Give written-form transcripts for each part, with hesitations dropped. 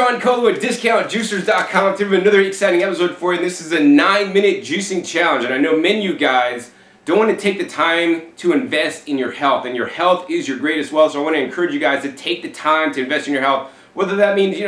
John Colo at DiscountJuicers.com to another exciting episode for you. This is a 9-minute juicing challenge, and I know many of you guys don't want to take the time to invest in your health, and your health is your greatest wealth. So I want to encourage you guys to take the time to invest in your health, whether that means,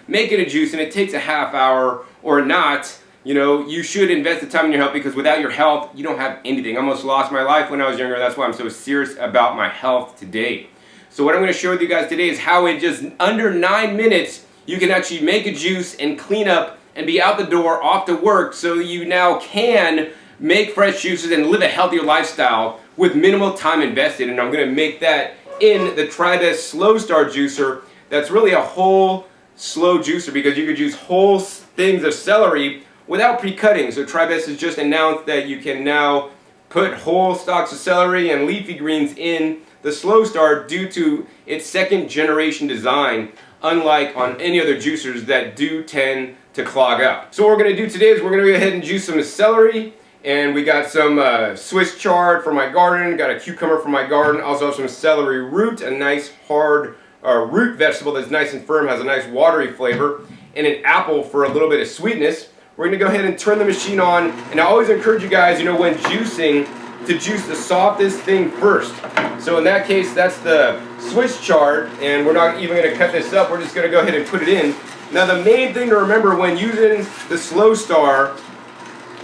making a juice and it takes a half hour or not. You should invest the time in your health, because without your health, you don't have anything. I almost lost my life when I was younger. That's why I'm so serious about my health today. So what I'm going to share with you guys today is how in just under 9 minutes, you can actually make a juice and clean up and be out the door, off to work, so you now can make fresh juices and live a healthier lifestyle with minimal time invested. And I'm going to make that in the Tribest Slowstar juicer. That's really a whole slow juicer, because you could juice whole things of celery without pre-cutting. So Tribest has just announced that you can now put whole stalks of celery and leafy greens in the Slowstar due to its second generation design, unlike on any other juicers that do tend to clog up. So what we're going to do today is we're going to go ahead and juice some celery, and we got some Swiss chard from my garden, got a cucumber from my garden, also have some celery root, a nice hard root vegetable that's nice and firm, has a nice watery flavor, and an apple for a little bit of sweetness. We're going to go ahead and turn the machine on, and I always encourage you guys, when juicing, to juice the softest thing first. So in that case, that's the Swiss chard, and we're not even going to cut this up, we're just going to go ahead and put it in. Now the main thing to remember when using the Slowstar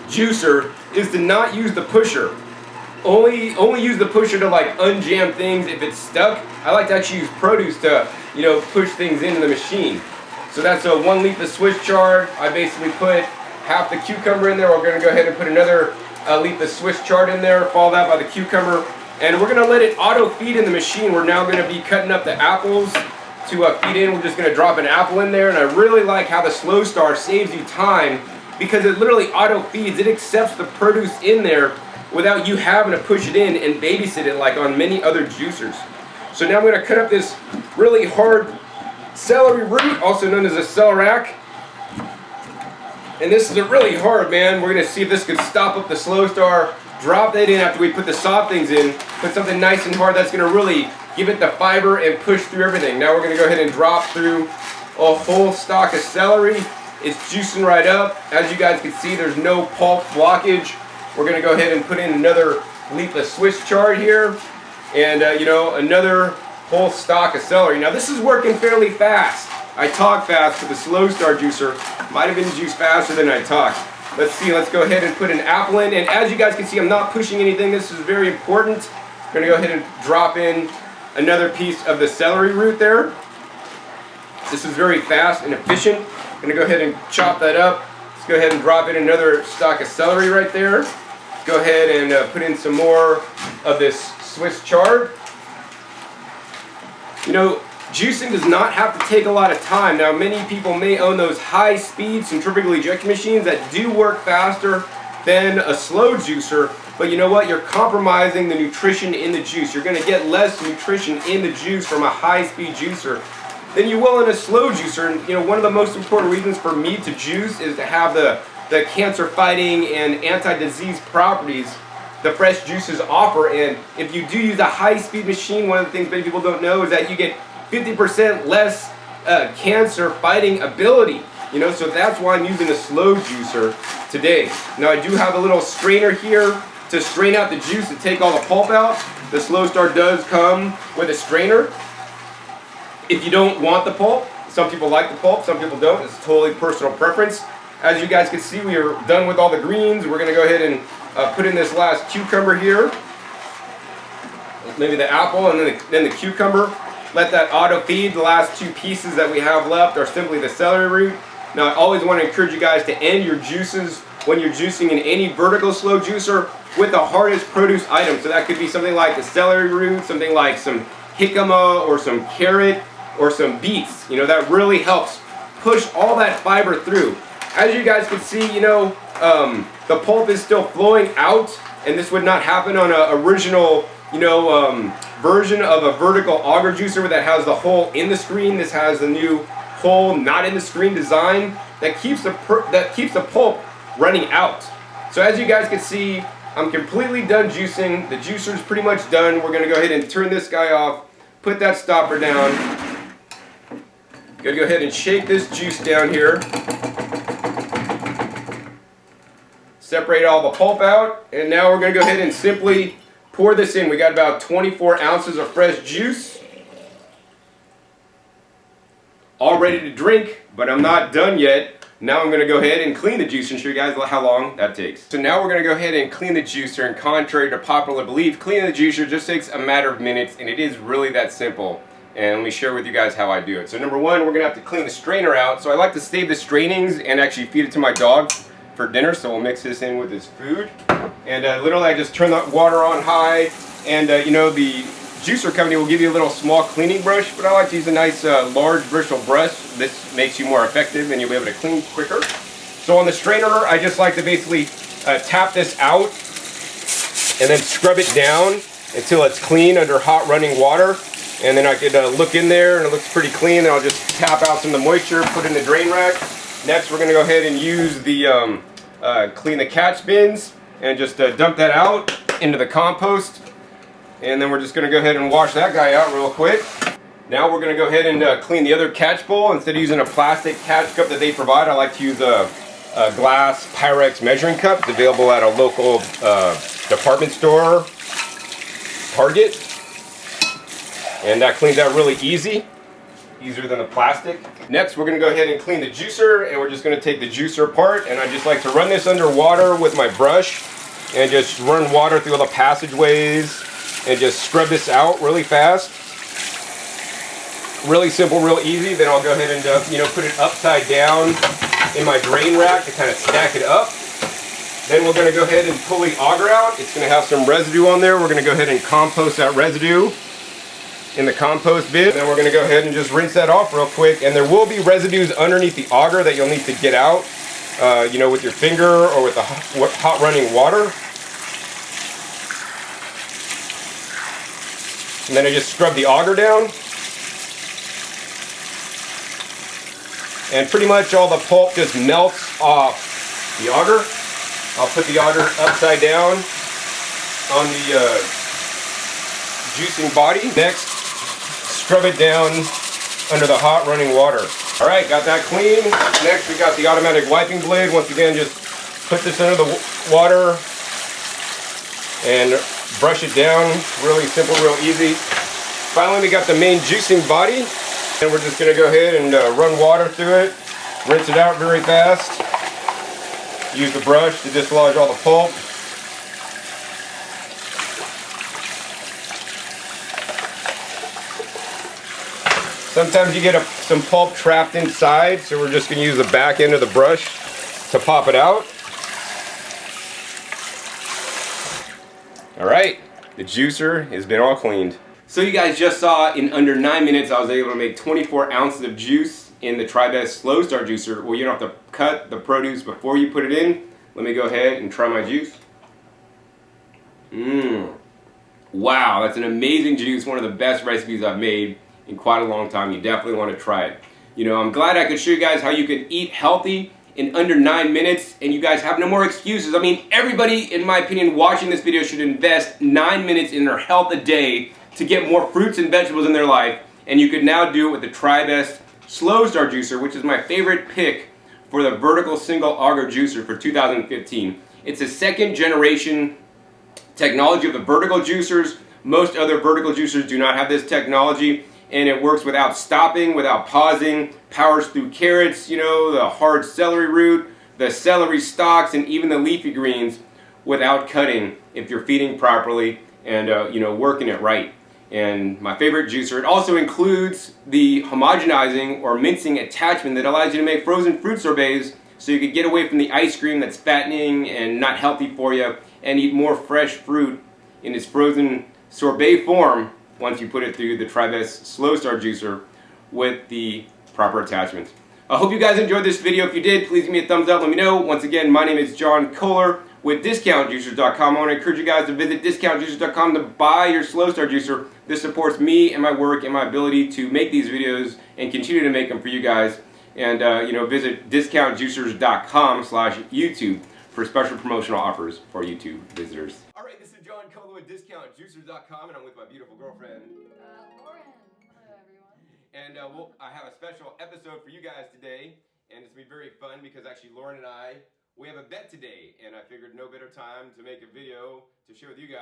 juicer is to not use the pusher. Only use the pusher to unjam things if it's stuck. I like to actually use produce to push things into the machine. So that's a 1 leaf of Swiss chard. I basically put half the cucumber in there. We're going to go ahead and put another leaf of Swiss chard in there, follow that by the cucumber, and we're going to let it auto feed in the machine. We're now going to be cutting up the apples to feed in. We're just going to drop an apple in there, and I really like how the Slowstar saves you time, because it literally auto feeds. It accepts the produce in there without you having to push it in and babysit it like on many other juicers. So now I'm going to cut up this really hard celery root, also known as a celerac. And this is really hard, man. We're going to see if this could stop up the Slowstar. Drop that in after we put the soft things in. Put something nice and hard that's going to really give it the fiber and push through everything. Now we're going to go ahead and drop through a whole stalk of celery. It's juicing right up. As you guys can see, there's no pulp blockage. We're going to go ahead and put in another leaf of Swiss chard here. And, another whole stalk of celery. Now this is working fairly fast. I talk fast for the Slowstar juicer. Might have been juiced faster than I talked. Let's see, let's go ahead and put an apple in. And as you guys can see, I'm not pushing anything. This is very important. I'm going to go ahead and drop in another piece of the celery root there. This is very fast and efficient. I'm going to go ahead and chop that up. Let's go ahead and drop in another stalk of celery right there. Go ahead and put in some more of this Swiss chard. Juicing does not have to take a lot of time. Now, many people may own those high-speed centrifugal ejection machines that do work faster than a slow juicer, but you know what? You're compromising the nutrition in the juice. You're going to get less nutrition in the juice from a high-speed juicer than you will in a slow juicer. And one of the most important reasons for me to juice is to have the cancer-fighting and anti-disease properties the fresh juices offer. And if you do use a high-speed machine, one of the things many people don't know is that you get 50% less cancer fighting ability. So that's why I'm using a slow juicer today. Now I do have a little strainer here to strain out the juice and take all the pulp out. The Slowstar does come with a strainer. If you don't want the pulp, some people like the pulp, some people don't. It's totally personal preference. As you guys can see, we are done with all the greens. We're going to go ahead and put in this last cucumber here. Maybe the apple and then the cucumber. Let that auto feed. The last two pieces that we have left are simply the celery root. Now I always want to encourage you guys to end your juices when you're juicing in any vertical slow juicer with the hardest produce item. So that could be something like the celery root, something like some jicama or some carrot or some beets. That really helps push all that fiber through. As you guys can see, the pulp is still flowing out, and this would not happen on an original version of a vertical auger juicer that has the hole in the screen. This has the new hole not in the screen design that keeps the pulp running out. So as you guys can see, I'm completely done juicing. The juicer is pretty much done. We're going to go ahead and turn this guy off, put that stopper down, Gotta go ahead and shake this juice down here. Separate all the pulp out, and now we're gonna go ahead and simply pour this in. We got about 24 ounces of fresh juice. All ready to drink, but I'm not done yet. Now I'm going to go ahead and clean the juicer and show you guys how long that takes. So now we're going to go ahead and clean the juicer, and contrary to popular belief, cleaning the juicer just takes a matter of minutes, and it is really that simple. And let me share with you guys how I do it. So number one, we're going to have to clean the strainer out. So I like to save the strainings and actually feed it to my dog for dinner, so we'll mix this in with his food. And literally I just turn the water on high, and you know, the juicer company will give you a little small cleaning brush, but I like to use a nice large bristle brush. This makes you more effective and you'll be able to clean quicker. So on the strainer, I just like to basically tap this out and then scrub it down until it's clean under hot running water. And then I could look in there and it looks pretty clean. Then I'll just tap out some of the moisture, put it in the drain rack. Next we're going to go ahead and use the clean the catch bins and just dump that out into the compost. And then we're just going to go ahead and wash that guy out real quick. Now we're going to go ahead and clean the other catch bowl. Instead of using a plastic catch cup that they provide, I like to use a glass Pyrex measuring cup. It's available at a local department store, Target. And that cleans out really easy. Easier than the plastic. Next we're going to go ahead and clean the juicer, and we're just going to take the juicer apart, and I just like to run this under water with my brush and just run water through all the passageways and just scrub this out really fast. Really simple, real easy. Then I'll go ahead and put it upside down in my drain rack to kind of stack it up. Then we're going to go ahead and pull the auger out. It's going to have some residue on there. We're going to go ahead and compost that residue in the compost bin. Then we're going to go ahead and just rinse that off real quick. And there will be residues underneath the auger that you'll need to get out, with your finger or with the hot running water. And then I just scrub the auger down. And pretty much all the pulp just melts off the auger. I'll put the auger upside down on the juicing body. Next, scrub it down under the hot running water. Alright, got that clean. Next we got the automatic wiping blade. Once again, just put this under the water and brush it down. Really simple, real easy. Finally we got the main juicing body, and we're just going to go ahead and run water through it, rinse it out very fast, use the brush to dislodge all the pulp. Sometimes you get some pulp trapped inside, so we're just going to use the back end of the brush to pop it out. Alright, the juicer has been all cleaned. So you guys just saw in under 9 minutes I was able to make 24 ounces of juice in the Tribest Slowstar juicer. Well, you don't have to cut the produce before you put it in. Let me go ahead and try my juice. Wow, that's an amazing juice. One of the best recipes I've made in quite a long time. You definitely want to try it. I'm glad I could show you guys how you can eat healthy in under 9 minutes, and you guys have no more excuses. I mean, everybody, in my opinion, watching this video should invest 9 minutes in their health a day to get more fruits and vegetables in their life, and you could now do it with the Tribest Slowstar juicer, which is my favorite pick for the vertical single auger juicer for 2015. It's a second generation technology of the vertical juicers. Most other vertical juicers do not have this technology, and it works without stopping, without pausing, powers through carrots, the hard celery root, the celery stalks, and even the leafy greens without cutting if you're feeding properly and working it right. And my favorite juicer, it also includes the homogenizing or mincing attachment that allows you to make frozen fruit sorbets, so you can get away from the ice cream that's fattening and not healthy for you and eat more fresh fruit in its frozen sorbet form once you put it through the Tribest Slowstar juicer with the proper attachments. I hope you guys enjoyed this video. If you did, please give me a thumbs up. Let me know. Once again, my name is John Kohler with DiscountJuicers.com. I want to encourage you guys to visit DiscountJuicers.com to buy your Slowstar juicer. This supports me and my work and my ability to make these videos and continue to make them for you guys. And visit DiscountJuicers.com/YouTube for special promotional offers for YouTube visitors. All right, this is John Kohler with DiscountJuicers.com, and I'm with my beautiful girlfriend, Lauren. Hello, everyone. And I have a special episode for you guys today, and it's going to be very fun because actually Lauren and I, we have a bet today, and I figured no better time to make a video to share with you guys.